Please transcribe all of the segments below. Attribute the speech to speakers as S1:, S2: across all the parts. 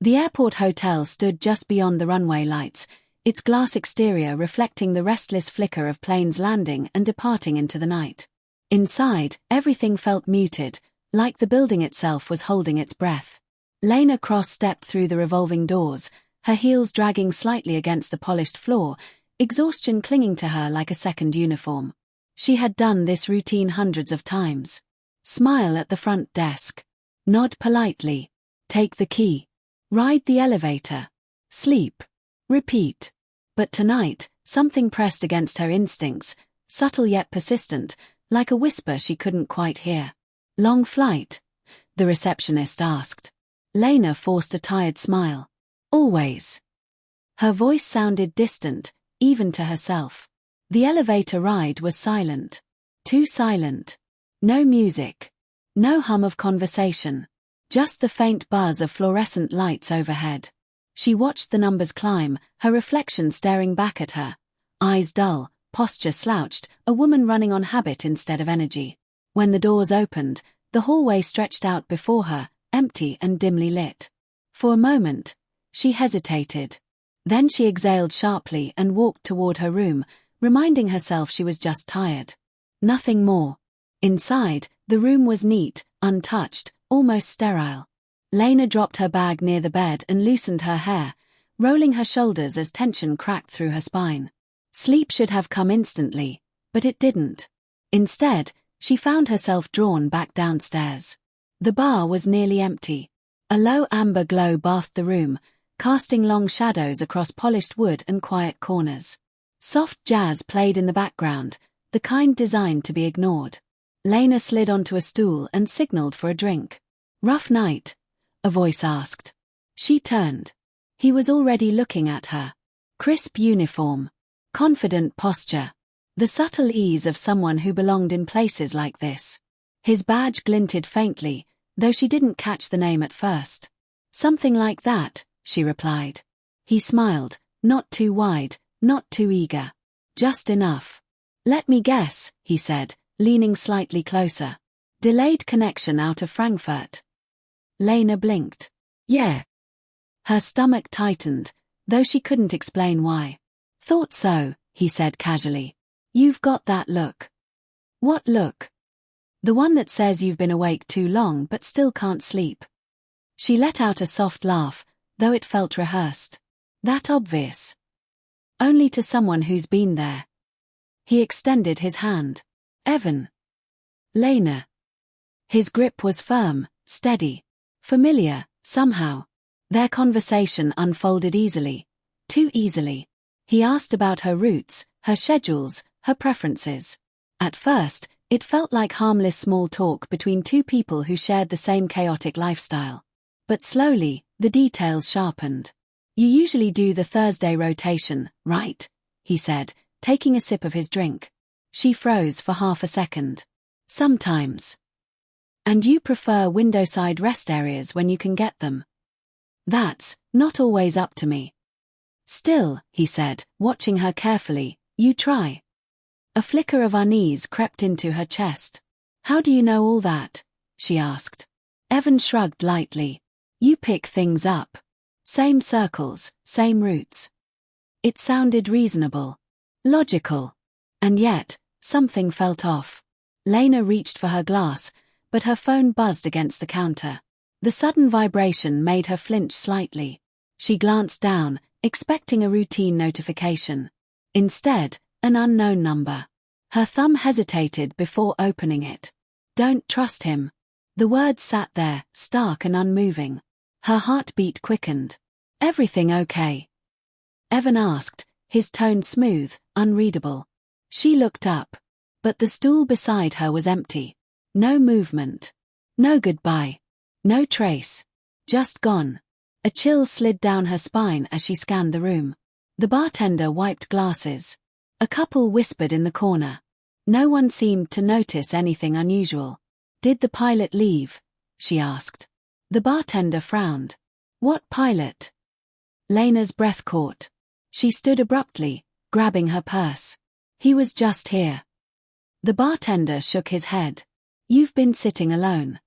S1: The airport hotel stood just beyond the runway lights, its glass exterior reflecting the restless flicker of planes landing and departing into the night. Inside, everything felt muted, like the building itself was holding its breath. Lena cross-stepped through the revolving doors, her heels dragging slightly against the polished floor, exhaustion clinging to her like a second uniform. She had done this routine hundreds of times. Smile at the front desk. Nod politely. Take the key. Ride the elevator. Sleep. Repeat. But tonight, something pressed against her instincts, subtle yet persistent, like a whisper she couldn't quite hear. Long flight? The receptionist asked. Lena forced a tired smile. Always. Her voice sounded distant, even to herself. The elevator ride was silent. Too silent. No music. No hum of conversation. Just the faint buzz of fluorescent lights overhead. She watched the numbers climb, her reflection staring back at her. Eyes dull, posture slouched, a woman running on habit instead of energy. When the doors opened, the hallway stretched out before her, empty and dimly lit. For a moment, she hesitated. Then she exhaled sharply and walked toward her room, reminding herself she was just tired. Nothing more. Inside, the room was neat, untouched, almost sterile. Lena dropped her bag near the bed and loosened her hair, rolling her shoulders as tension cracked through her spine. Sleep should have come instantly, but it didn't. Instead, she found herself drawn back downstairs. The bar was nearly empty. A low amber glow bathed the room, casting long shadows across polished wood and quiet corners. Soft jazz played in the background, the kind designed to be ignored. Lena slid onto a stool and signaled for a drink. Rough night? A voice asked. She turned. He was already looking at her. Crisp uniform. Confident posture. The subtle ease of someone who belonged in places like this. His badge glinted faintly, though she didn't catch the name at first. Something like that, she replied. He smiled, not too wide, not too eager. Just enough. Let me guess, he said, leaning slightly closer. Delayed connection out of Frankfurt. Lena blinked. Yeah. Her stomach tightened, though she couldn't explain why. Thought so, he said casually. You've got that look. What look? The one that says you've been awake too long but still can't sleep. She let out a soft laugh, though it felt rehearsed. That obvious. Only to someone who's been there. He extended his hand. Evan. Lena. His grip was firm, steady. Familiar, somehow. Their conversation unfolded easily. Too easily. He asked about her routes, her schedules, her preferences. At first, it felt like harmless small talk between two people who shared the same chaotic lifestyle. But slowly, the details sharpened. You usually do the Thursday rotation, right? He said, taking a sip of his drink. She froze for half a second. Sometimes. And you prefer window-side rest areas when you can get them. That's not always up to me. Still, he said, watching her carefully, you try. A flicker of unease crept into her chest. How do you know all that? She asked. Evan shrugged lightly. You pick things up. Same circles, same routes. It sounded reasonable. Logical. And yet, something felt off. Lena reached for her glass, but her phone buzzed against the counter. The sudden vibration made her flinch slightly. She glanced down, expecting a routine notification. Instead, an unknown number. Her thumb hesitated before opening it. Don't trust him. The words sat there, stark and unmoving. Her heartbeat quickened. Everything okay? Evan asked, his tone smooth, unreadable. She looked up. But the stool beside her was empty. No movement. No goodbye. No trace. Just gone. A chill slid down her spine as she scanned the room. The bartender wiped glasses. A couple whispered in the corner. No one seemed to notice anything unusual. Did the pilot leave? She asked. The bartender frowned. What pilot? Lena's breath caught. She stood abruptly, grabbing her purse. He was just here. The bartender shook his head. You've been sitting alone.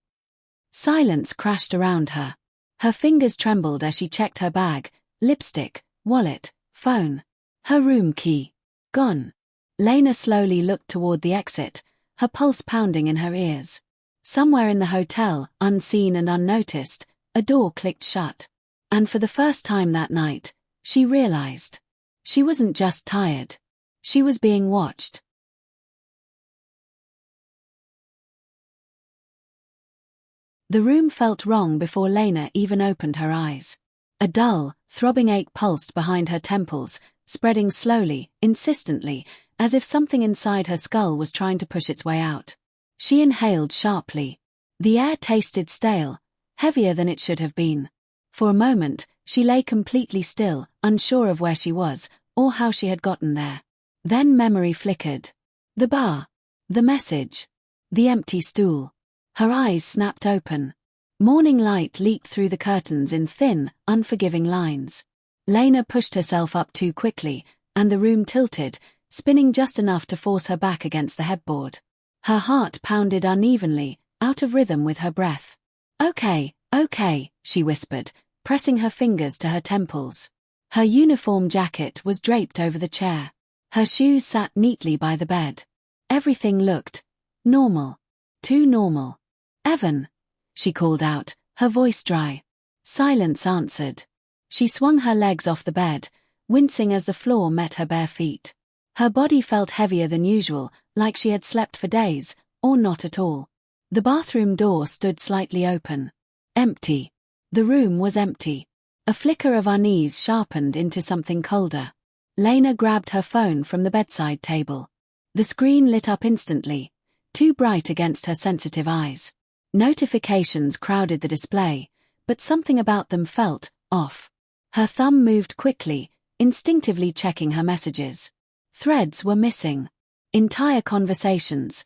S1: Silence crashed around her. Her fingers trembled as she checked her bag, lipstick, wallet, phone. Her room key. Gone. Lena slowly looked toward the exit, her pulse pounding in her ears. Somewhere in the hotel, unseen and unnoticed, a door clicked shut. And for the first time that night, she realized. She wasn't just tired. She was being watched. The room felt wrong before Lena even opened her eyes. A dull, throbbing ache pulsed behind her temples, spreading slowly, insistently, as if something inside her skull was trying to push its way out. She inhaled sharply. The air tasted stale, heavier than it should have been. For a moment, she lay completely still, unsure of where she was, or how she had gotten there. Then memory flickered. The bar. The message. The empty stool. Her eyes snapped open. Morning light leaked through the curtains in thin, unforgiving lines. Lena pushed herself up too quickly, and the room tilted, spinning just enough to force her back against the headboard. Her heart pounded unevenly, out of rhythm with her breath. Okay, she whispered, pressing her fingers to her temples. Her uniform jacket was draped over the chair. Her shoes sat neatly by the bed. Everything looked normal. Too normal. Evan, she called out, her voice dry. Silence answered. She swung her legs off the bed, wincing as the floor met her bare feet. Her body felt heavier than usual, like she had slept for days, or not at all. The bathroom door stood slightly open. Empty. The room was empty. A flicker of unease sharpened into something colder. Lena grabbed her phone from the bedside table. The screen lit up instantly, too bright against her sensitive eyes. Notifications crowded the display, but something about them felt off. Her thumb moved quickly, instinctively checking her messages. Threads were missing. Entire conversations.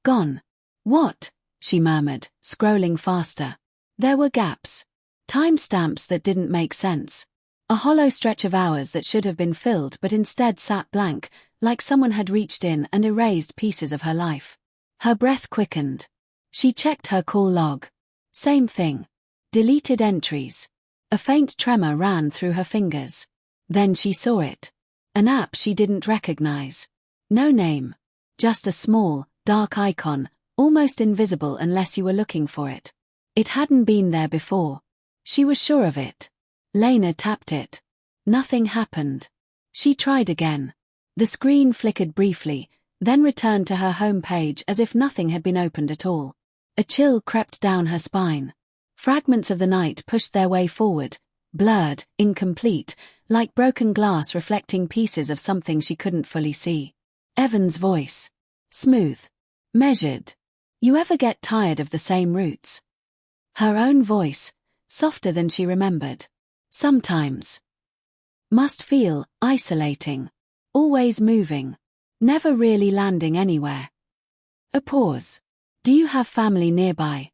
S1: Gone. What? She murmured, scrolling faster. There were gaps. Timestamps that didn't make sense. A hollow stretch of hours that should have been filled but instead sat blank, like someone had reached in and erased pieces of her life. Her breath quickened. She checked her call log. Same thing. Deleted entries. A faint tremor ran through her fingers. Then she saw it. An app she didn't recognize. No name. Just a small, dark icon, almost invisible unless you were looking for it. It hadn't been there before. She was sure of it. Lena tapped it. Nothing happened. She tried again. The screen flickered briefly, then returned to her home page as if nothing had been opened at all. A chill crept down her spine. Fragments of the night pushed their way forward, blurred, incomplete, like broken glass reflecting pieces of something she couldn't fully see. Evan's voice. Smooth. Measured. You ever get tired of the same roots? Her own voice, softer than she remembered. Sometimes. Must feel isolating. Always moving. Never really landing anywhere. A pause. Do you have family nearby?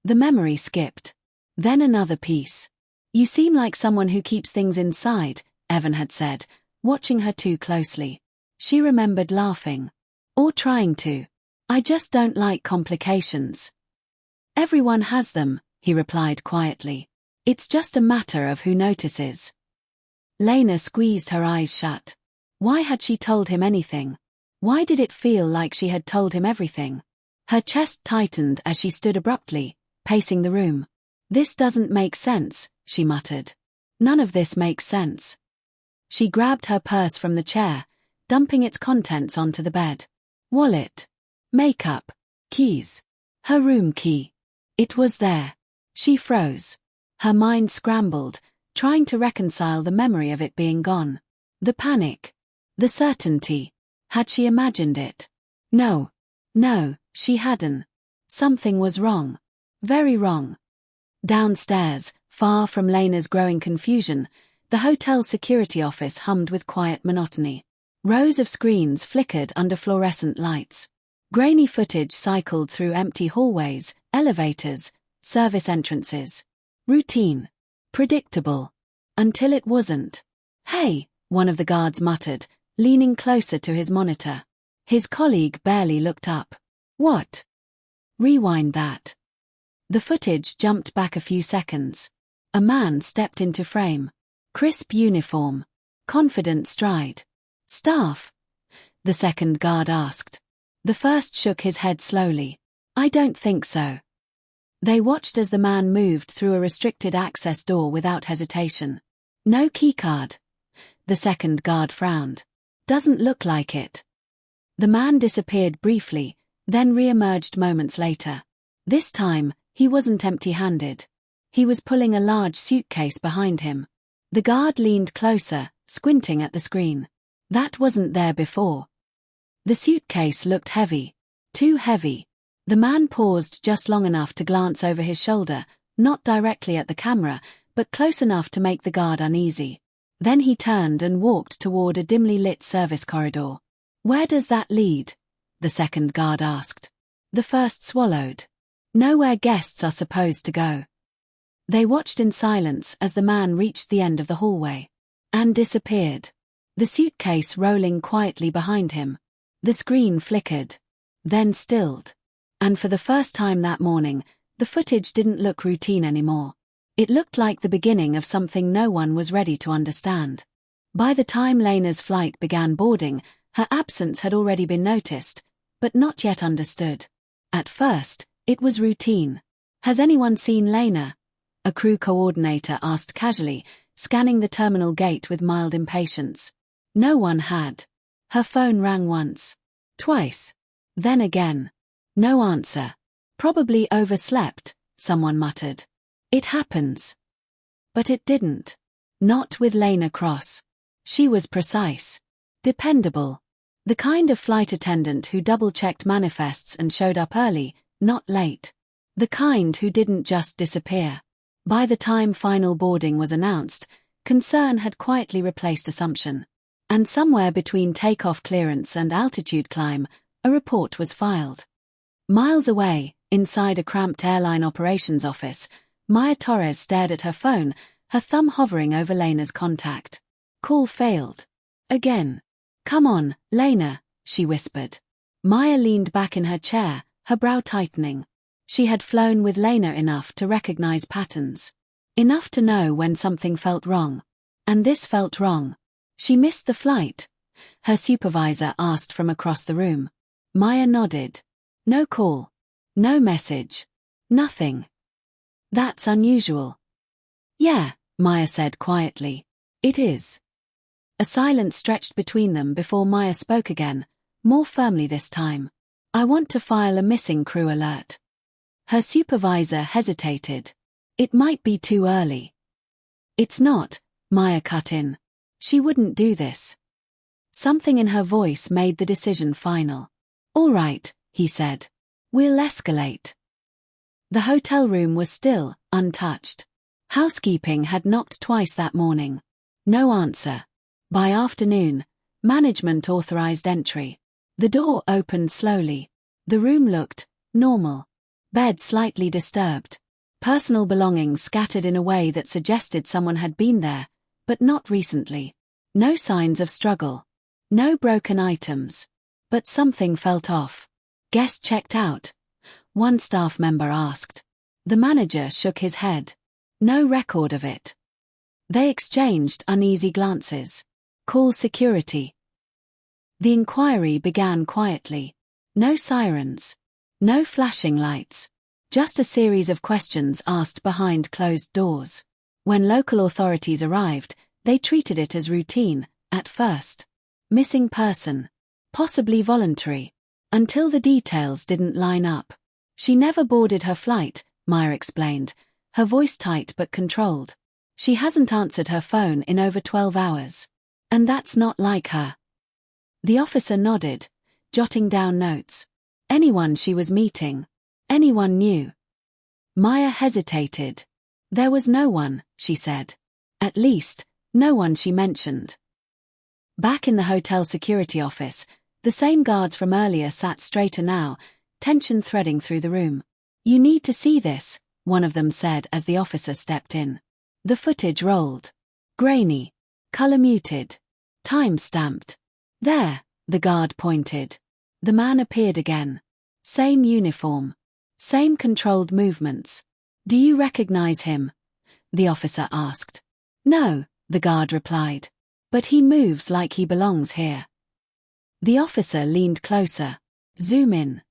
S1: The memory skipped. Then another piece. You seem like someone who keeps things inside, Evan had said, watching her too closely. She remembered laughing. Or trying to. I just don't like complications. Everyone has them, he replied quietly. It's just a matter of who notices. Lena squeezed her eyes shut. Why had she told him anything? Why did it feel like she had told him everything? Her chest tightened as she stood abruptly, pacing the room. This doesn't make sense, she muttered. None of this makes sense. She grabbed her purse from the chair, dumping its contents onto the bed. Wallet. Makeup. Keys. Her room key. It was there. She froze. Her mind scrambled, trying to reconcile the memory of it being gone. The panic. The certainty. Had she imagined it? No, she hadn't. Something was wrong. Very wrong. Downstairs, far from Lena's growing confusion, the hotel security office hummed with quiet monotony. Rows of screens flickered under fluorescent lights. Grainy footage cycled through empty hallways, elevators, service entrances. Routine. Predictable. Until it wasn't. Hey, one of the guards muttered, leaning closer to his monitor. His colleague barely looked up. What? Rewind that. The footage jumped back a few seconds. A man stepped into frame. Crisp uniform. Confident stride. "Staff?" the second guard asked. The first shook his head slowly. "I don't think so." They watched as the man moved through a restricted access door without hesitation. "No keycard." The second guard frowned. "Doesn't look like it." The man disappeared briefly, then re-emerged moments later. This time, he wasn't empty-handed. He was pulling a large suitcase behind him. The guard leaned closer, squinting at the screen. That wasn't there before. The suitcase looked heavy. Too heavy. The man paused just long enough to glance over his shoulder, not directly at the camera, but close enough to make the guard uneasy. Then he turned and walked toward a dimly lit service corridor. "Where does that lead?" the second guard asked. The first swallowed. "Nowhere guests are supposed to go." They watched in silence as the man reached the end of the hallway. And disappeared. The suitcase rolling quietly behind him. The screen flickered. Then stilled. And for the first time that morning, the footage didn't look routine anymore. It looked like the beginning of something no one was ready to understand. By the time Lena's flight began boarding, her absence had already been noticed, but not yet understood. At first, it was routine. "Has anyone seen Lena?" a crew coordinator asked casually, scanning the terminal gate with mild impatience. No one had. Her phone rang once. Twice. Then again. No answer. "Probably overslept," someone muttered. "It happens." But it didn't. Not with Lena Cross. She was precise. Dependable. The kind of flight attendant who double-checked manifests and showed up early, not late. The kind who didn't just disappear. By the time final boarding was announced, concern had quietly replaced assumption. And somewhere between takeoff clearance and altitude climb, a report was filed. Miles away, inside a cramped airline operations office, Maya Torres stared at her phone, her thumb hovering over Lena's contact. Call failed. Again. "Come on, Lena," she whispered. Maya leaned back in her chair, her brow tightening. She had flown with Lena enough to recognize patterns. Enough to know when something felt wrong. And this felt wrong. "She missed the flight?" her supervisor asked from across the room. Maya nodded. "No call. No message. Nothing." "That's unusual." "Yeah," Maya said quietly. "It is." A silence stretched between them before Maya spoke again, more firmly this time. "I want to file a missing crew alert." Her supervisor hesitated. "It might be too early." "It's not," Maya cut in. "She wouldn't do this." Something in her voice made the decision final. "All right," he said. "We'll escalate." The hotel room was still, untouched. Housekeeping had knocked twice that morning. No answer. By afternoon, management authorized entry. The door opened slowly. The room looked normal. Bed slightly disturbed. Personal belongings scattered in a way that suggested someone had been there, but not recently. No signs of struggle. No broken items. But something felt off. "Guest checked out?" one staff member asked. The manager shook his head. No record of it. They exchanged uneasy glances. "Call security." The inquiry began quietly. No sirens. No flashing lights. Just a series of questions asked behind closed doors. When local authorities arrived, they treated it as routine, at first. Missing person. Possibly voluntary. Until the details didn't line up. "She never boarded her flight," Maya explained, her voice tight but controlled. "She hasn't answered her phone in over 12 hours. And that's not like her." The officer nodded, jotting down notes. Anyone she was meeting. Anyone new. Maya hesitated. There was no one, she said. At least, no one she mentioned. Back in the hotel security office, the same guards from earlier sat straighter now, tension threading through the room. "You need to see this," one of them said as the officer stepped in. The footage rolled. Grainy. Color muted. Time stamped. "There," the guard pointed. The man appeared again. Same uniform. Same controlled movements. "Do you recognize him?" the officer asked. No, the guard replied. But he moves like he belongs here. The officer leaned closer. Zoom in.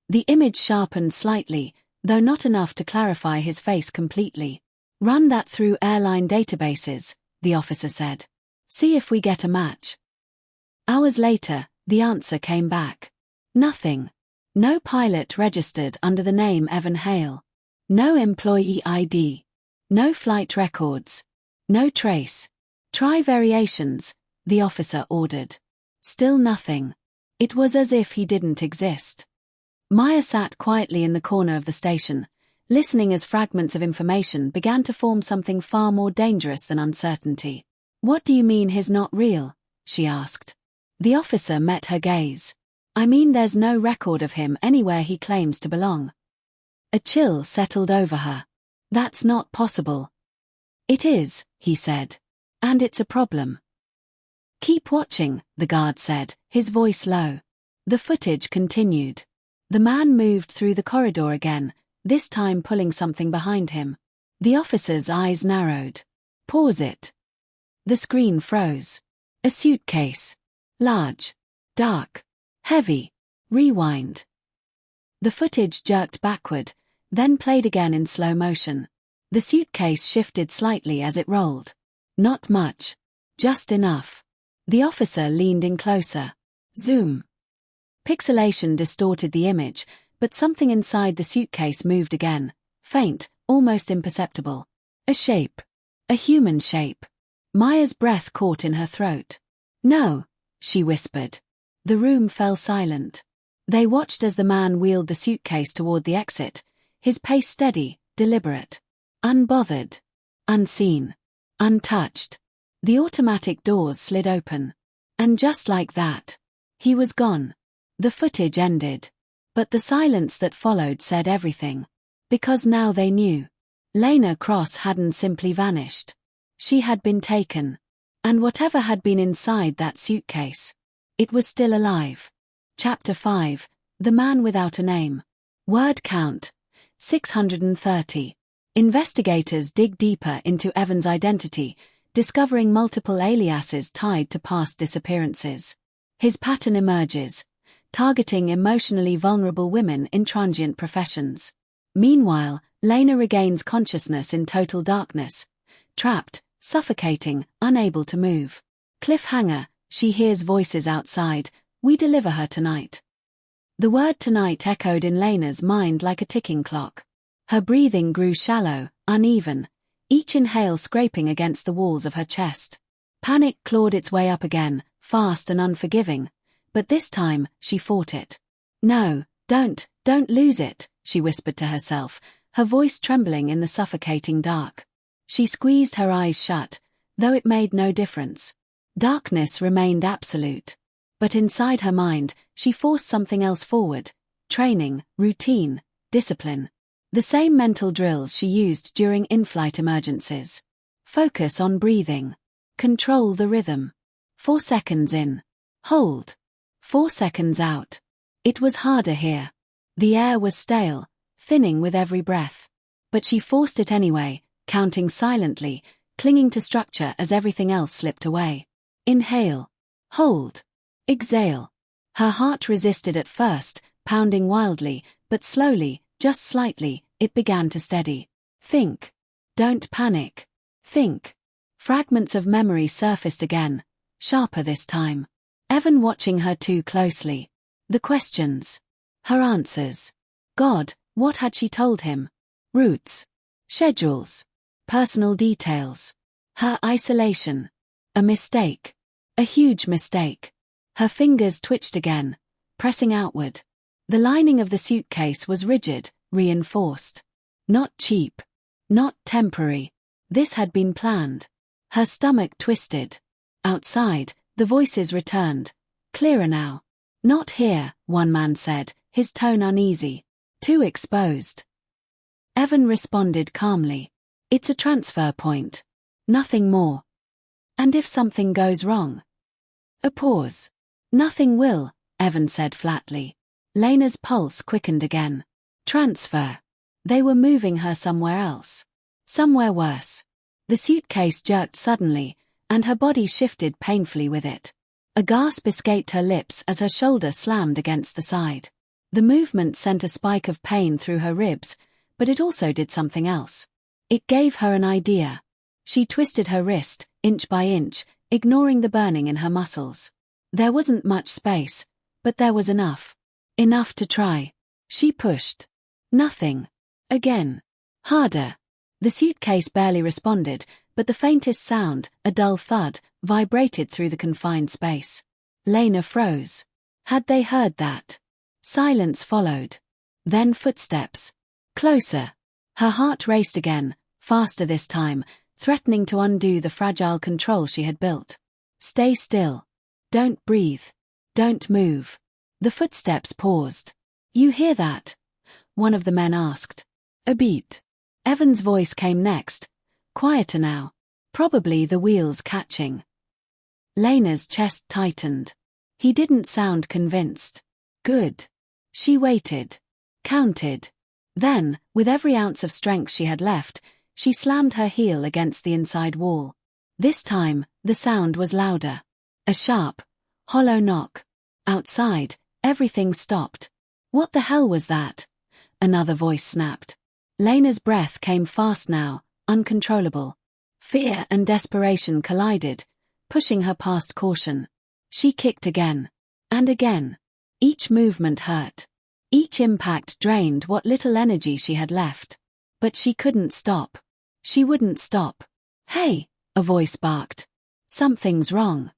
S1: The image sharpened slightly, though not enough to clarify his face completely. Run that through airline databases, the officer said. See if we get a match. Hours later, the answer came back. Nothing. No pilot registered under the name Evan Hale. No employee ID. No flight records. No trace. Try variations, the officer ordered. Still nothing. It was as if he didn't exist. Maya sat quietly in the corner of the station, listening as fragments of information began to form something far more dangerous than uncertainty. What do you mean he's not real? She asked. The officer met her gaze. I mean there's no record of him anywhere he claims to belong. A chill settled over her. That's not possible. It is, he said. And it's a problem. Keep watching, the guard said, his voice low. The footage continued. The man moved through the corridor again, this time pulling something behind him. The officer's eyes narrowed. Pause it. The screen froze. A suitcase. Large. Dark. Heavy. Rewind. The footage jerked backward, then played again in slow motion. The suitcase shifted slightly as it rolled. Not much. Just enough. The officer leaned in closer. Zoom. Pixelation distorted the image, but something inside the suitcase moved again, faint, almost imperceptible. A shape. A human shape. Maya's breath caught in her throat. No, she whispered. The room fell silent. They watched as the man wheeled the suitcase toward the exit, his pace steady, deliberate. Unbothered. Unseen. Untouched. The automatic doors slid open. And just like that, he was gone. The footage ended. But the silence that followed said everything. Because now they knew. Lena Cross hadn't simply vanished. She had been taken. And whatever had been inside that suitcase, it was still alive. Chapter 5, The Man Without a Name. Word count, 630. Investigators dig deeper into Evan's identity, discovering multiple aliases tied to past disappearances. His pattern emerges, targeting emotionally vulnerable women in transient professions. Meanwhile, Lena regains consciousness in total darkness, trapped, suffocating, unable to move. Cliffhanger, she hears voices outside, we deliver her tonight. The word tonight echoed in Lena's mind like a ticking clock. Her breathing grew shallow, uneven, each inhale scraping against the walls of her chest. Panic clawed its way up again, fast and unforgiving, but this time, she fought it. No, don't lose it, she whispered to herself, her voice trembling in the suffocating dark. She squeezed her eyes shut, though it made no difference. Darkness remained absolute. But inside her mind, she forced something else forward. Training, routine, discipline. The same mental drills she used during in-flight emergencies. Focus on breathing. Control the rhythm. 4 seconds in. Hold. 4 seconds out. It was harder here. The air was stale, thinning with every breath. But she forced it anyway, counting silently, clinging to structure as everything else slipped away. Inhale. Hold. Exhale. Her heart resisted at first, pounding wildly, but slowly, just slightly, it began to steady. Think. Don't panic. Think. Fragments of memory surfaced again, sharper this time. Evan watching her too closely. The questions. Her answers. God, what had she told him? Routes. Schedules. Personal details. Her isolation. A mistake. A huge mistake. Her fingers twitched again, pressing outward. The lining of the suitcase was rigid, reinforced. Not cheap. Not temporary. This had been planned. Her stomach twisted. Outside, the voices returned. Clearer now. Not here, one man said, his tone uneasy. Too exposed. Evan responded calmly. It's a transfer point. Nothing more. And if something goes wrong? A pause. Nothing will, Evan said flatly. Lena's pulse quickened again. Transfer. They were moving her somewhere else. Somewhere worse. The suitcase jerked suddenly, and her body shifted painfully with it. A gasp escaped her lips as her shoulder slammed against the side. The movement sent a spike of pain through her ribs, but it also did something else. It gave her an idea. She twisted her wrist, inch by inch, ignoring the burning in her muscles. There wasn't much space, but there was enough. Enough to try. She pushed. Nothing. Again. Harder. The suitcase barely responded, but the faintest sound, a dull thud, vibrated through the confined space. Lena froze. Had they heard that? Silence followed. Then footsteps. Closer. Her heart raced again, faster this time, threatening to undo the fragile control she had built. Stay still. Don't breathe. Don't move. The footsteps paused. You hear that? One of the men asked. A beat. Evan's voice came next. Quieter now. Probably the wheels catching. Lena's chest tightened. He didn't sound convinced. Good. She waited. Counted. Then, with every ounce of strength she had left, she slammed her heel against the inside wall. This time, the sound was louder. A sharp, hollow knock. Outside, everything stopped. What the hell was that? Another voice snapped. Lena's breath came fast now, uncontrollable. Fear and desperation collided, pushing her past caution. She kicked again. And again. Each movement hurt. Each impact drained what little energy she had left. But she couldn't stop. She wouldn't stop. Hey, a voice barked. Something's wrong.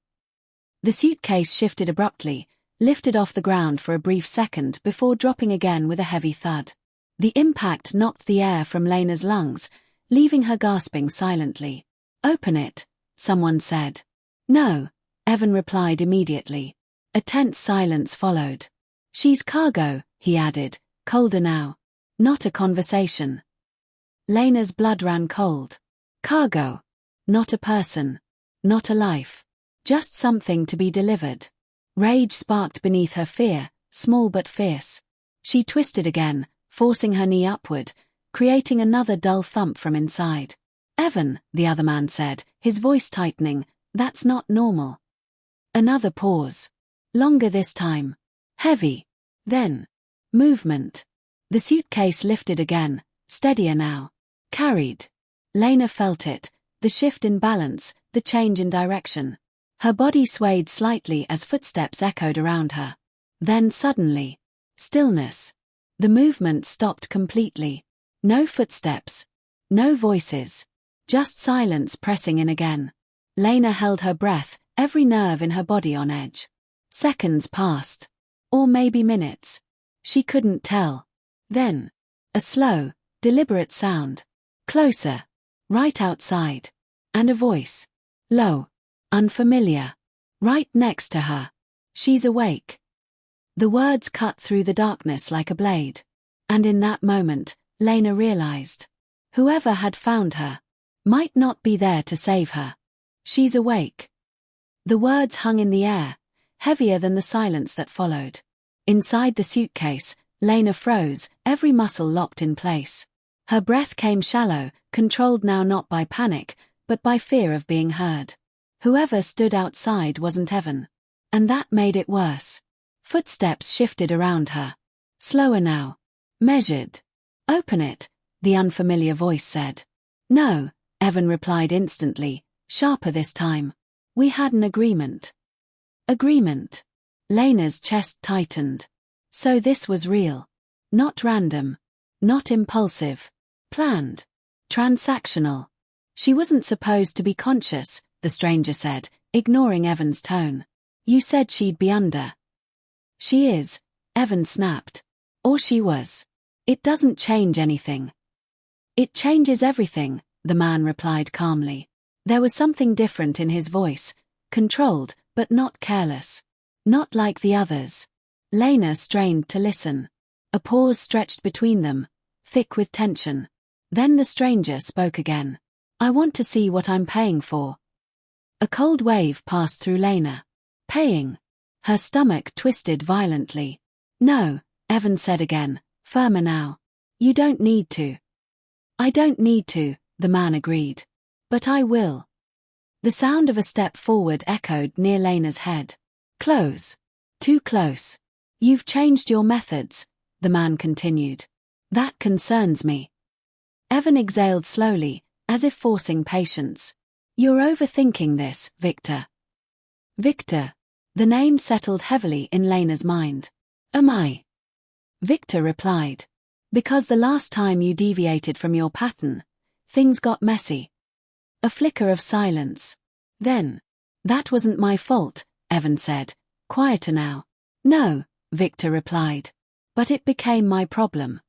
S1: The suitcase shifted abruptly, lifted off the ground for a brief second before dropping again with a heavy thud. The impact knocked the air from Lena's lungs, leaving her gasping silently. Open it, someone said. No, Evan replied immediately. A tense silence followed. She's cargo, he added, colder now. Not a conversation. Lena's blood ran cold. Cargo. Not a person. Not a life. Just something to be delivered. Rage sparked beneath her fear, small but fierce. She twisted again, forcing her knee upward, creating another dull thump from inside. Evan, the other man said, his voice tightening, that's not normal. Another pause. Longer this time. Heavy. Then. Movement. The suitcase lifted again, steadier now. Carried. Lena felt it, the shift in balance, the change in direction. Her body swayed slightly as footsteps echoed around her. Then suddenly. Stillness. The movement stopped completely. No footsteps. No voices. Just silence pressing in again. Lena held her breath, every nerve in her body on edge. Seconds passed. Or maybe minutes. She couldn't tell. Then. A slow, deliberate sound. Closer. Right outside. And a voice. Low. Unfamiliar. Right next to her. She's awake. The words cut through the darkness like a blade. And in that moment, Lena realized. Whoever had found her might not be there to save her. She's awake. The words hung in the air, heavier than the silence that followed. Inside the suitcase, Lena froze, every muscle locked in place. Her breath came shallow, controlled now not by panic, but by fear of being heard. Whoever stood outside wasn't Evan. And that made it worse. Footsteps shifted around her. Slower now. Measured. Open it, the unfamiliar voice said. No, Evan replied instantly, sharper this time. We had an agreement. Agreement. Lena's chest tightened. So this was real. Not random. Not impulsive. Planned. Transactional. She wasn't supposed to be conscious, the stranger said, ignoring Evan's tone. You said she'd be under. She is, Evan snapped. Or she was. It doesn't change anything. It changes everything, the man replied calmly. There was something different in his voice, controlled, but not careless. Not like the others. Lena strained to listen. A pause stretched between them, thick with tension. Then the stranger spoke again. I want to see what I'm paying for. A cold wave passed through Lena. Paying. Her stomach twisted violently. No, Evan said again, firmer now. You don't need to. I don't need to, the man agreed. But I will. The sound of a step forward echoed near Lena's head. Close. Too close. You've changed your methods, the man continued. That concerns me. Evan exhaled slowly, as if forcing patience. You're overthinking this, Victor. Victor. The name settled heavily in Lena's mind. Am I? Victor replied. Because the last time you deviated from your pattern, things got messy. A flicker of silence. Then, that wasn't my fault, Evan said, quieter now. No, Victor replied. But it became my problem.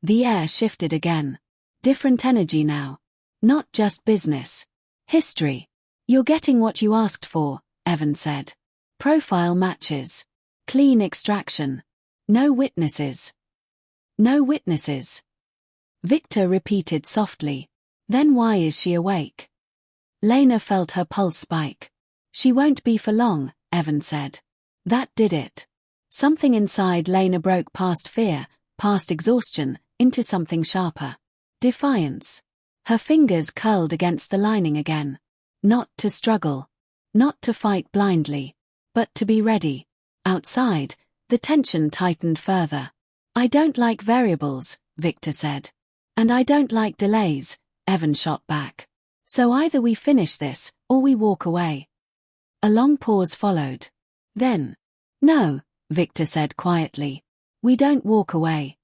S1: The air shifted again. Different energy now. Not just business. History. You're getting what you asked for, Evan said. Profile matches. Clean extraction. No witnesses. No witnesses. Victor repeated softly. Then why is she awake? Lena felt her pulse spike. She won't be for long, Evan said. That did it. Something inside Lena broke past fear, past exhaustion, into something sharper. Defiance. Her fingers curled against the lining again. Not to struggle. Not to fight blindly. But to be ready. Outside, the tension tightened further. I don't like variables, Victor said. And I don't like delays, Evan shot back. So either we finish this, or we walk away. A long pause followed. Then, no, Victor said quietly. We don't walk away.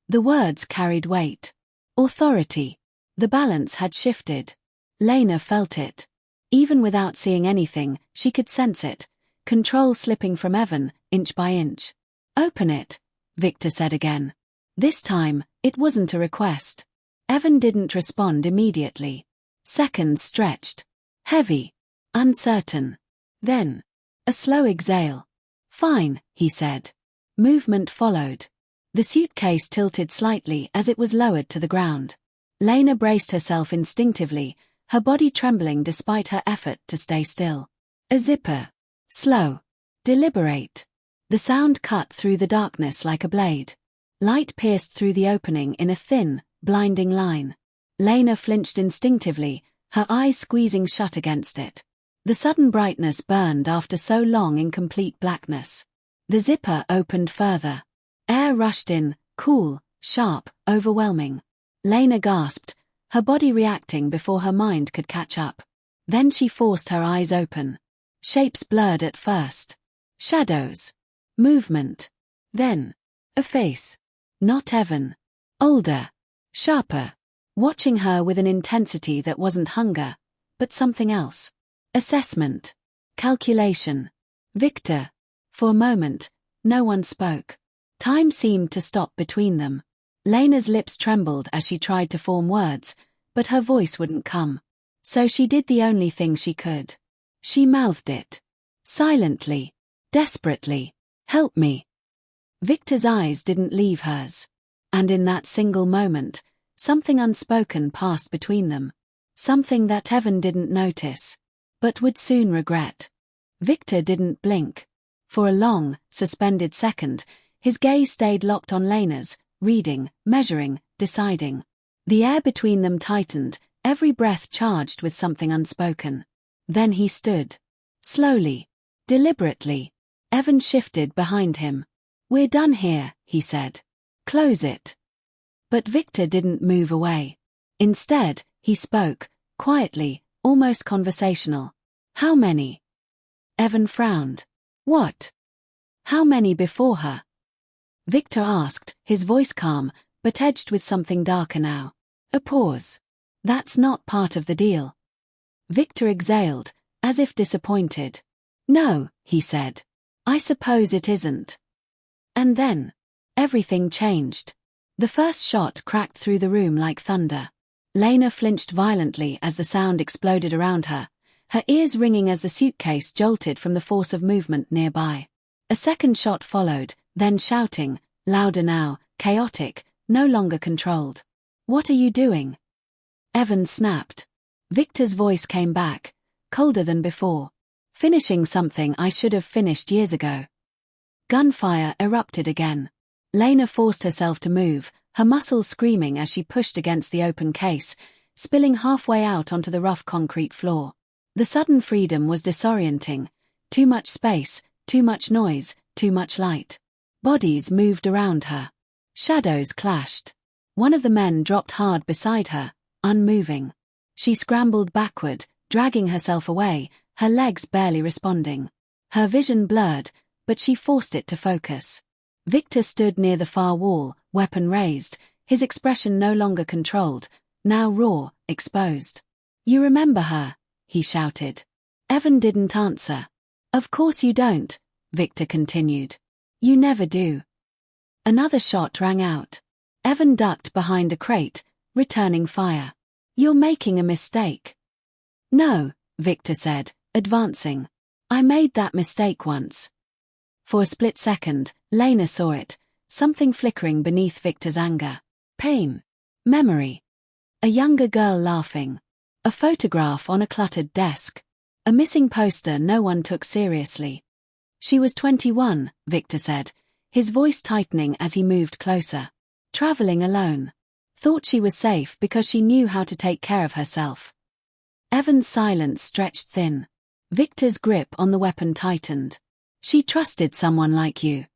S1: The words carried weight. Authority. The balance had shifted. Lena felt it. Even without seeing anything, she could sense it. Control slipping from Evan, inch by inch. Open it, Victor said again. This time, it wasn't a request. Evan didn't respond immediately. Seconds stretched. Heavy. Uncertain. Then, a slow exhale. Fine, he said. Movement followed. The suitcase tilted slightly as it was lowered to the ground. Lena braced herself instinctively, her body trembling despite her effort to stay still. A zipper. Slow. Deliberate. The sound cut through the darkness like a blade. Light pierced through the opening in a thin, blinding line. Lena flinched instinctively, her eyes squeezing shut against it. The sudden brightness burned after so long in complete blackness. The zipper opened further. Air rushed in, cool, sharp, overwhelming. Lena gasped, her body reacting before her mind could catch up. Then she forced her eyes open. Shapes blurred at first. Shadows. Movement. Then, a face. Not Evan. Older. Sharper. Watching her with an intensity that wasn't hunger, but something else. Assessment. Calculation. Victor. For a moment, no one spoke. Time seemed to stop between them. Lena's lips trembled as she tried to form words, but her voice wouldn't come. So she did the only thing she could. She mouthed it. Silently. Desperately. Help me. Victor's eyes didn't leave hers. And in that single moment, something unspoken passed between them. Something that Evan didn't notice, but would soon regret. Victor didn't blink. For a long, suspended second, his gaze stayed locked on Lena's, reading, measuring, deciding. The air between them tightened, every breath charged with something unspoken. Then he stood. Slowly. Deliberately. Evan shifted behind him. We're done here, he said. Close it. But Victor didn't move away. Instead, he spoke, quietly, almost conversational. How many? Evan frowned. What? How many before her? Victor asked, his voice calm, but edged with something darker now. A pause. That's not part of the deal. Victor exhaled, as if disappointed. No, he said. I suppose it isn't. And then, everything changed. The first shot cracked through the room like thunder. Lena flinched violently as the sound exploded around her, her ears ringing as the suitcase jolted from the force of movement nearby. A second shot followed, then shouting, louder now, chaotic, no longer controlled. What are you doing? Evan snapped. Victor's voice came back, colder than before. Finishing something I should have finished years ago. Gunfire erupted again. Lena forced herself to move, her muscles screaming as she pushed against the open case, spilling halfway out onto the rough concrete floor. The sudden freedom was disorienting. Too much space, too much noise, too much light. Bodies moved around her. Shadows clashed. One of the men dropped hard beside her, unmoving. She scrambled backward, dragging herself away, her legs barely responding. Her vision blurred, but she forced it to focus. Victor stood near the far wall, weapon raised, his expression no longer controlled, now raw, exposed. "You remember her?" he shouted. Evan didn't answer. "Of course you don't," Victor continued. "You never do." Another shot rang out. Evan ducked behind a crate, returning fire. "You're making a mistake." "No," Victor said, advancing. "I made that mistake once." For a split second, Lena saw it, something flickering beneath Victor's anger. Pain. Memory. A younger girl laughing. A photograph on a cluttered desk. A missing poster no one took seriously. "She was 21, Victor said, his voice tightening as he moved closer. "Traveling alone. Thought she was safe because she knew how to take care of herself." Evan's silence stretched thin. Victor's grip on the weapon tightened. "She trusted someone like you."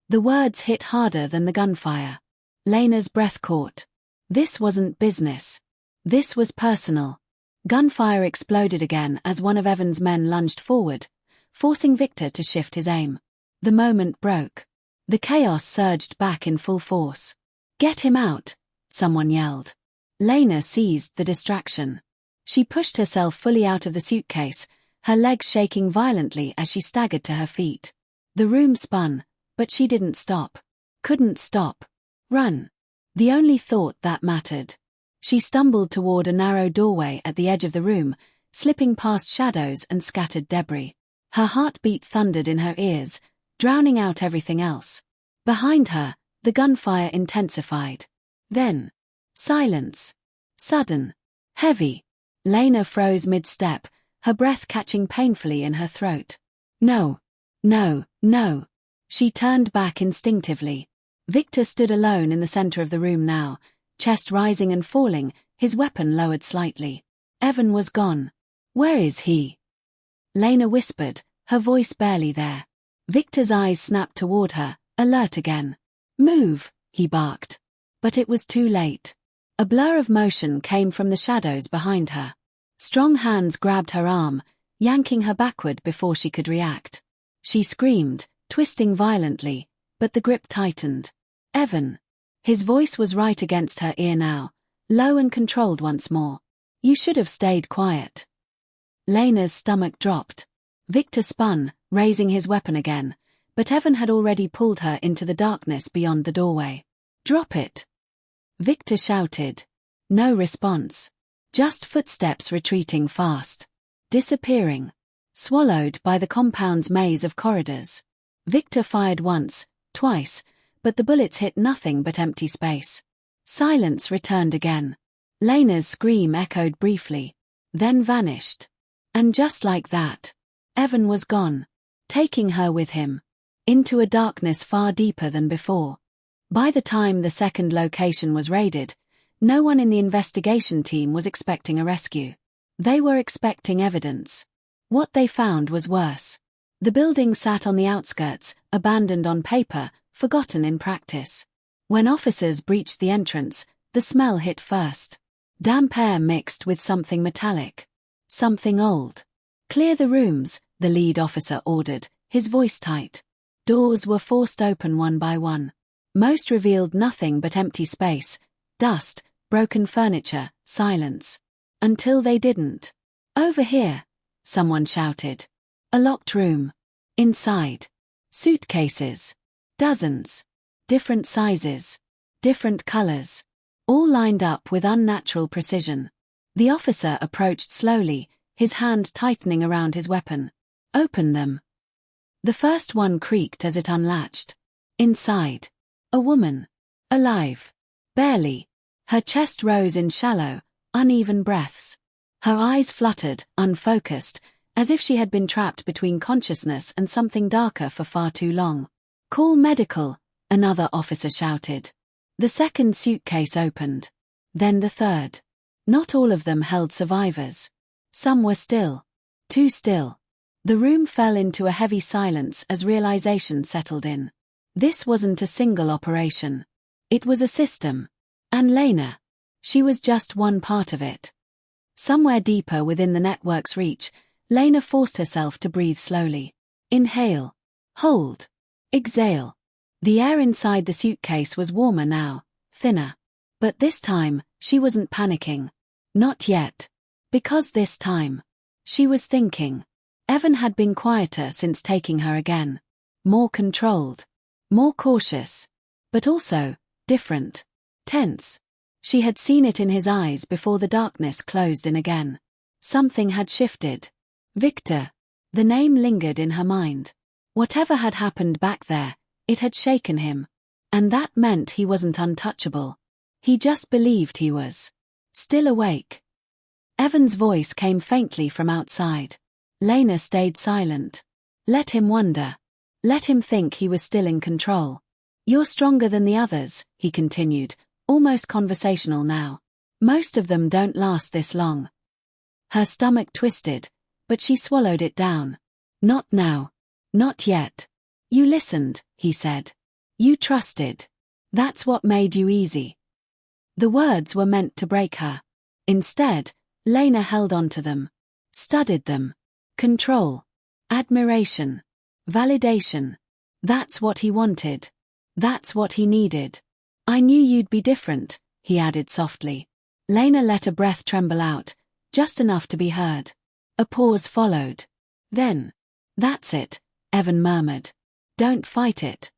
S1: The words hit harder than the gunfire. Lena's breath caught. This wasn't business. This was personal. Gunfire exploded again as one of Evan's men lunged forward, forcing Victor to shift his aim. The moment broke. The chaos surged back in full force. "Get him out," someone yelled. Lena seized the distraction. She pushed herself fully out of the suitcase, her legs shaking violently as she staggered to her feet. The room spun, but she didn't stop. Couldn't stop. Run. The only thought that mattered. She stumbled toward a narrow doorway at the edge of the room, slipping past shadows and scattered debris. Her heartbeat thundered in her ears, drowning out everything else. Behind her, the gunfire intensified. Then, silence. Sudden. Heavy. Lena froze mid-step, her breath catching painfully in her throat. No. No, no. She turned back instinctively. Victor stood alone in the center of the room now, chest rising and falling, his weapon lowered slightly. Evan was gone. "Where is he?" Lena whispered, her voice barely there. Victor's eyes snapped toward her, alert again. "Move," he barked. But it was too late. A blur of motion came from the shadows behind her. Strong hands grabbed her arm, yanking her backward before she could react. She screamed, twisting violently, but the grip tightened. "Evan." His voice was right against her ear now, low and controlled once more. "You should have stayed quiet." Lena's stomach dropped. Victor spun, raising his weapon again, but Evan had already pulled her into the darkness beyond the doorway. "Drop it!" Victor shouted. No response. Just footsteps retreating fast. Disappearing. Swallowed by the compound's maze of corridors. Victor fired once, twice, but the bullets hit nothing but empty space. Silence returned again. Lena's scream echoed briefly, then vanished. And just like that, Evan was gone, taking her with him, into a darkness far deeper than before. By the time the second location was raided, no one in the investigation team was expecting a rescue. They were expecting evidence. What they found was worse. The building sat on the outskirts, abandoned on paper, forgotten in practice. When officers breached the entrance, the smell hit first. Damp air mixed with something metallic. Something old. "Clear the rooms," the lead officer ordered, his voice tight. Doors were forced open one by one. Most revealed nothing but empty space, dust, broken furniture, silence. Until they didn't. "Over here," someone shouted. A locked room. Inside. Suitcases. Dozens. Different sizes. Different colors. All lined up with unnatural precision. The officer approached slowly, his hand tightening around his weapon. "Open them." The first one creaked as it unlatched. Inside. A woman. Alive. Barely. Her chest rose in shallow, uneven breaths. Her eyes fluttered, unfocused, as if she had been trapped between consciousness and something darker for far too long. "Call medical," another officer shouted. The second suitcase opened. Then the third. Not all of them held survivors. Some were still. Too still. The room fell into a heavy silence as realization settled in. This wasn't a single operation. It was a system. And Lena. She was just one part of it. Somewhere deeper within the network's reach, Lena forced herself to breathe slowly. Inhale. Hold. Exhale. The air inside the suitcase was warmer now, thinner. But this time, she wasn't panicking. Not yet. Because this time, she was thinking. Evan had been quieter since taking her again. More controlled. More cautious. But also, different. Tense. She had seen it in his eyes before the darkness closed in again. Something had shifted. Victor. The name lingered in her mind. Whatever had happened back there, it had shaken him. And that meant he wasn't untouchable. He just believed he was. Still awake. Evan's voice came faintly from outside. Lena stayed silent. Let him wonder. Let him think he was still in control. You're stronger than the others, he continued, almost conversational now. Most of them don't last this long. Her stomach twisted, but she swallowed it down. Not now. Not yet. You listened, he said. You trusted. That's what made you easy. The words were meant to break her. Instead, Lena held on to them. Studied them. Control. Admiration. Validation. That's what he wanted. That's what he needed. I knew you'd be different, he added softly. Lena let a breath tremble out, just enough to be heard. A pause followed. Then, that's it, Evan murmured. Don't fight it.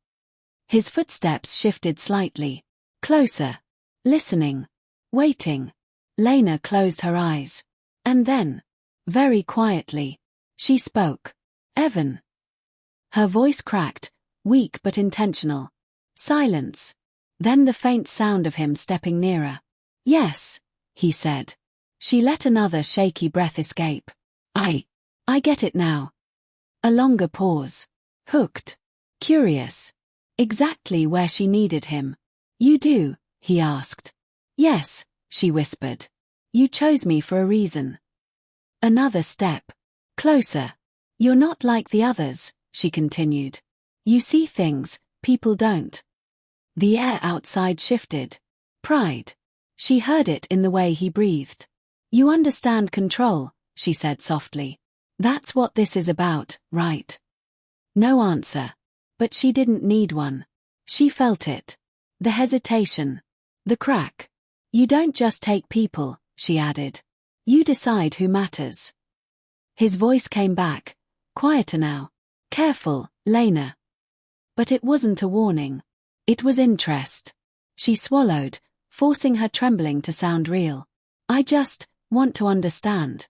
S1: His footsteps shifted slightly. Closer. Listening. Waiting. Lena closed her eyes. And then, very quietly, she spoke. Evan. Her voice cracked, weak but intentional. Silence. Then the faint sound of him stepping nearer. Yes, he said. She let another shaky breath escape. I get it now. A longer pause. Hooked. Curious. Exactly where she needed him. You do, he asked. Yes, she whispered. You chose me for a reason. Another step. Closer. You're not like the others, she continued. You see things people don't. The air outside shifted. Pride. She heard it in the way he breathed. You understand control, she said softly. That's what this is about, right? No answer. But she didn't need one. She felt it. The hesitation. The crack. You don't just take people, she added. You decide who matters. His voice came back, quieter now. Careful, Lena. But it wasn't a warning. It was interest. She swallowed, forcing her trembling to sound real. I just want to understand.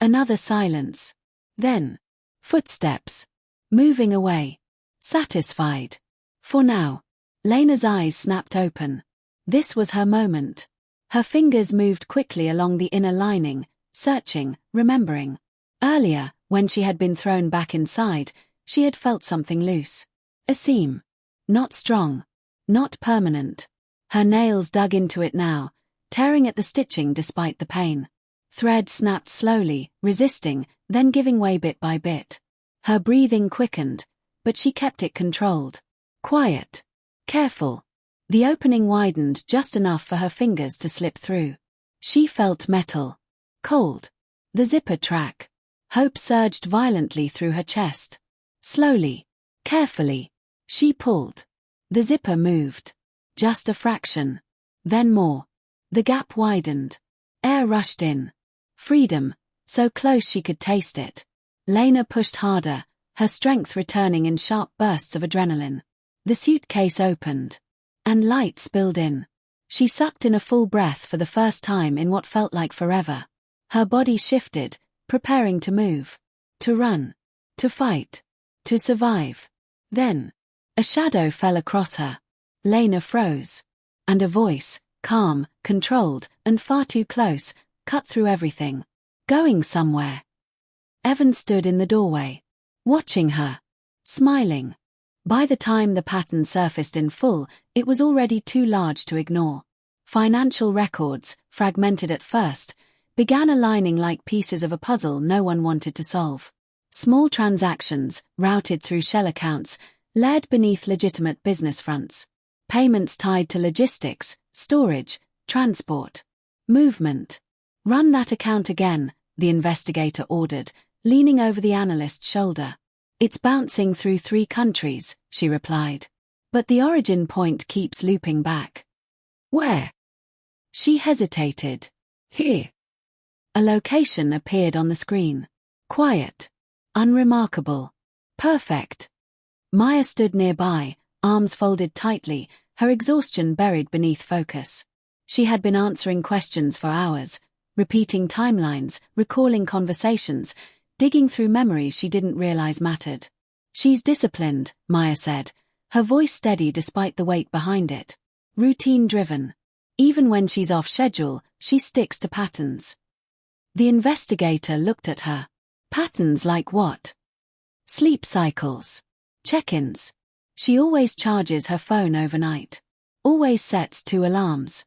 S1: Another silence. Then, footsteps. Moving away. Satisfied. For now. Lena's eyes snapped open. This was her moment. Her fingers moved quickly along the inner lining, searching, remembering. Earlier, when she had been thrown back inside, she had felt something loose. A seam. Not strong. Not permanent. Her nails dug into it now, tearing at the stitching despite the pain. Thread snapped slowly, resisting, then giving way bit by bit. Her breathing quickened, but she kept it controlled. Quiet. Careful. The opening widened just enough for her fingers to slip through. She felt metal. Cold. The zipper track. Hope surged violently through her chest. Slowly. Carefully. She pulled. The zipper moved. Just a fraction. Then more. The gap widened. Air rushed in. Freedom, so close she could taste it. Lena pushed harder, her strength returning in sharp bursts of adrenaline. The suitcase opened. And light spilled in. She sucked in a full breath for the first time in what felt like forever. Her body shifted, preparing to move. To run. To fight. To survive. Then, a shadow fell across her. Lena froze. And a voice, calm, controlled, and far too close, cut through everything. Going somewhere. Evan stood in the doorway. Watching her. Smiling. By the time the pattern surfaced in full, it was already too large to ignore. Financial records, fragmented at first, began aligning like pieces of a puzzle no one wanted to solve. Small transactions, routed through shell accounts, layered beneath legitimate business fronts. Payments tied to logistics, storage, transport, movement. "Run that account again," the investigator ordered, leaning over the analyst's shoulder. "It's bouncing through 3 countries," she replied. "But the origin point keeps looping back." "Where?" She hesitated. "Here." A location appeared on the screen. Quiet. Unremarkable. Perfect. Maya stood nearby, arms folded tightly, her exhaustion buried beneath focus. She had been answering questions for hours, repeating timelines, recalling conversations, digging through memories she didn't realize mattered. "She's disciplined," Maya said, her voice steady despite the weight behind it. "Routine-driven. Even when she's off schedule, she sticks to patterns." The investigator looked at her. "Patterns like what?" "Sleep cycles. Check-ins. She always charges her phone overnight. Always sets 2 alarms."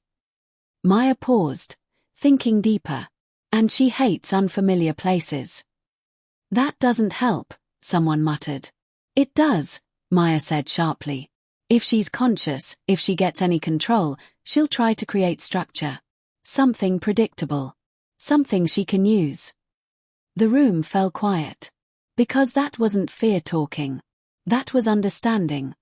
S1: Maya paused, thinking deeper. "And she hates unfamiliar places." "That doesn't help," someone muttered. "It does," Maya said sharply. "If she's conscious, if she gets any control, she'll try to create structure. Something predictable. Something she can use." The room fell quiet. Because that wasn't fear talking. That was understanding.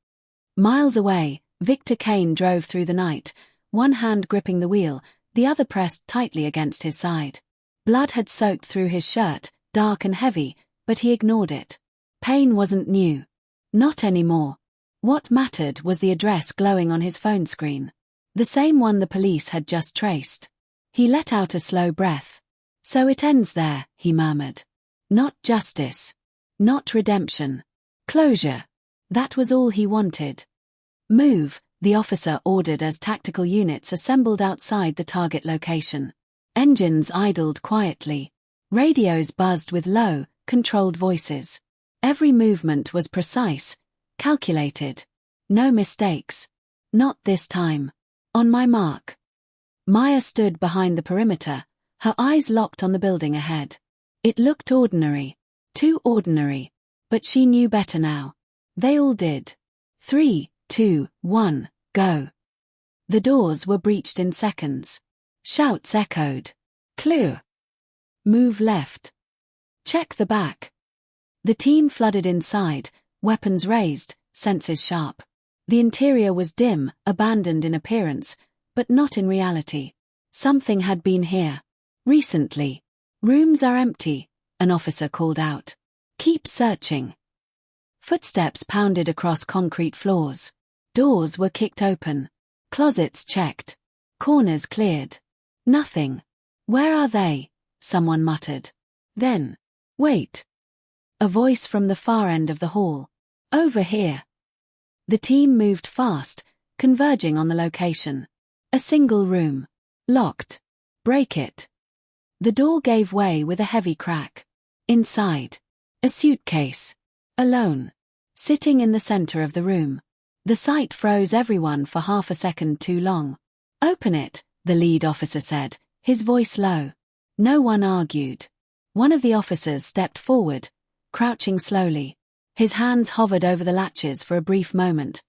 S1: Miles away, Victor Kane drove through the night, one hand gripping the wheel, the other pressed tightly against his side. Blood had soaked through his shirt, dark and heavy, but he ignored it. Pain wasn't new. Not anymore. What mattered was the address glowing on his phone screen. The same one the police had just traced. He let out a slow breath. "So it ends there," he murmured. Not justice. Not redemption. Closure. That was all he wanted. "Move," the officer ordered as tactical units assembled outside the target location. Engines idled quietly. Radios buzzed with low, controlled voices. Every movement was precise, calculated. No mistakes. Not this time. "On my mark." Maya stood behind the perimeter, her eyes locked on the building ahead. It looked ordinary. Too ordinary. But she knew better now. They all did. 3, 2, 1, go. The doors were breached in seconds. Shouts echoed. "Clear. Move left. Check the back." The team flooded inside, weapons raised, senses sharp. The interior was dim, abandoned in appearance, but not in reality. Something had been here. Recently. "Rooms are empty," an officer called out. "Keep searching." Footsteps pounded across concrete floors. Doors were kicked open. Closets checked. Corners cleared. Nothing. "Where are they?" someone muttered. Then, "Wait." A voice from the far end of the hall. "Over here." The team moved fast, converging on the location. A single room. Locked. "Break it." The door gave way with a heavy crack. Inside. A suitcase. Alone. Sitting in the center of the room. The sight froze everyone for half a second too long. "Open it," the lead officer said, his voice low. No one argued. One of the officers stepped forward, crouching slowly. His hands hovered over the latches for a brief moment,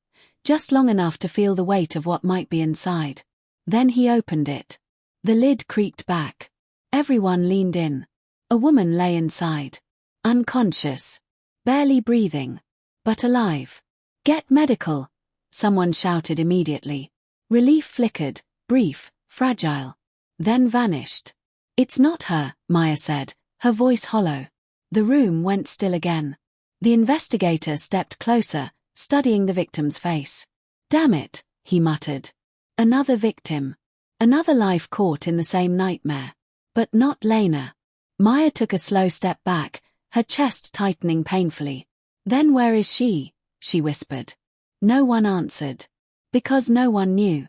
S1: just long enough to feel the weight of what might be inside. Then he opened it. The lid creaked back. Everyone leaned in. A woman lay inside. Unconscious. Barely breathing. But alive. "Get medical," someone shouted immediately. Relief flickered, brief, fragile. Then vanished. "It's not her," Maya said, her voice hollow. The room went still again. The investigator stepped closer, studying the victim's face. "Damn it," he muttered. Another victim. Another life caught in the same nightmare. But not Lena. Maya took a slow step back, her chest tightening painfully. "Then where is she?" she whispered. No one answered. Because no one knew.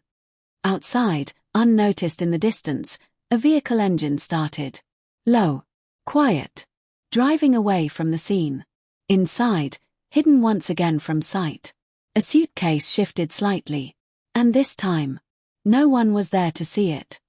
S1: Outside, unnoticed in the distance, a vehicle engine started. Low. Quiet. Driving away from the scene. Inside, hidden once again from sight. A suitcase shifted slightly. And this time, No one was there to see it.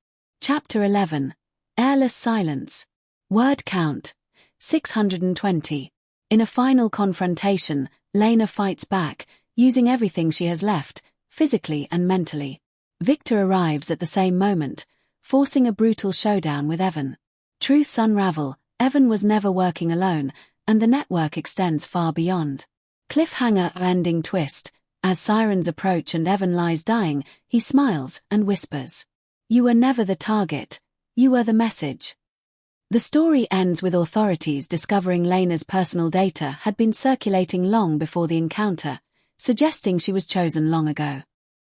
S1: Chapter 11. Airless Silence. Word count: 620. In a final confrontation, Lena fights back, using everything she has left, physically and mentally. Victor arrives at the same moment, forcing a brutal showdown with Evan. Truths unravel: Evan was never working alone, and the network extends far beyond. Cliffhanger ending twist: as sirens approach and Evan lies dying, he smiles and whispers, "You were never the target, you were the message." The story ends with authorities discovering Lena's personal data had been circulating long before the encounter, suggesting she was chosen long ago.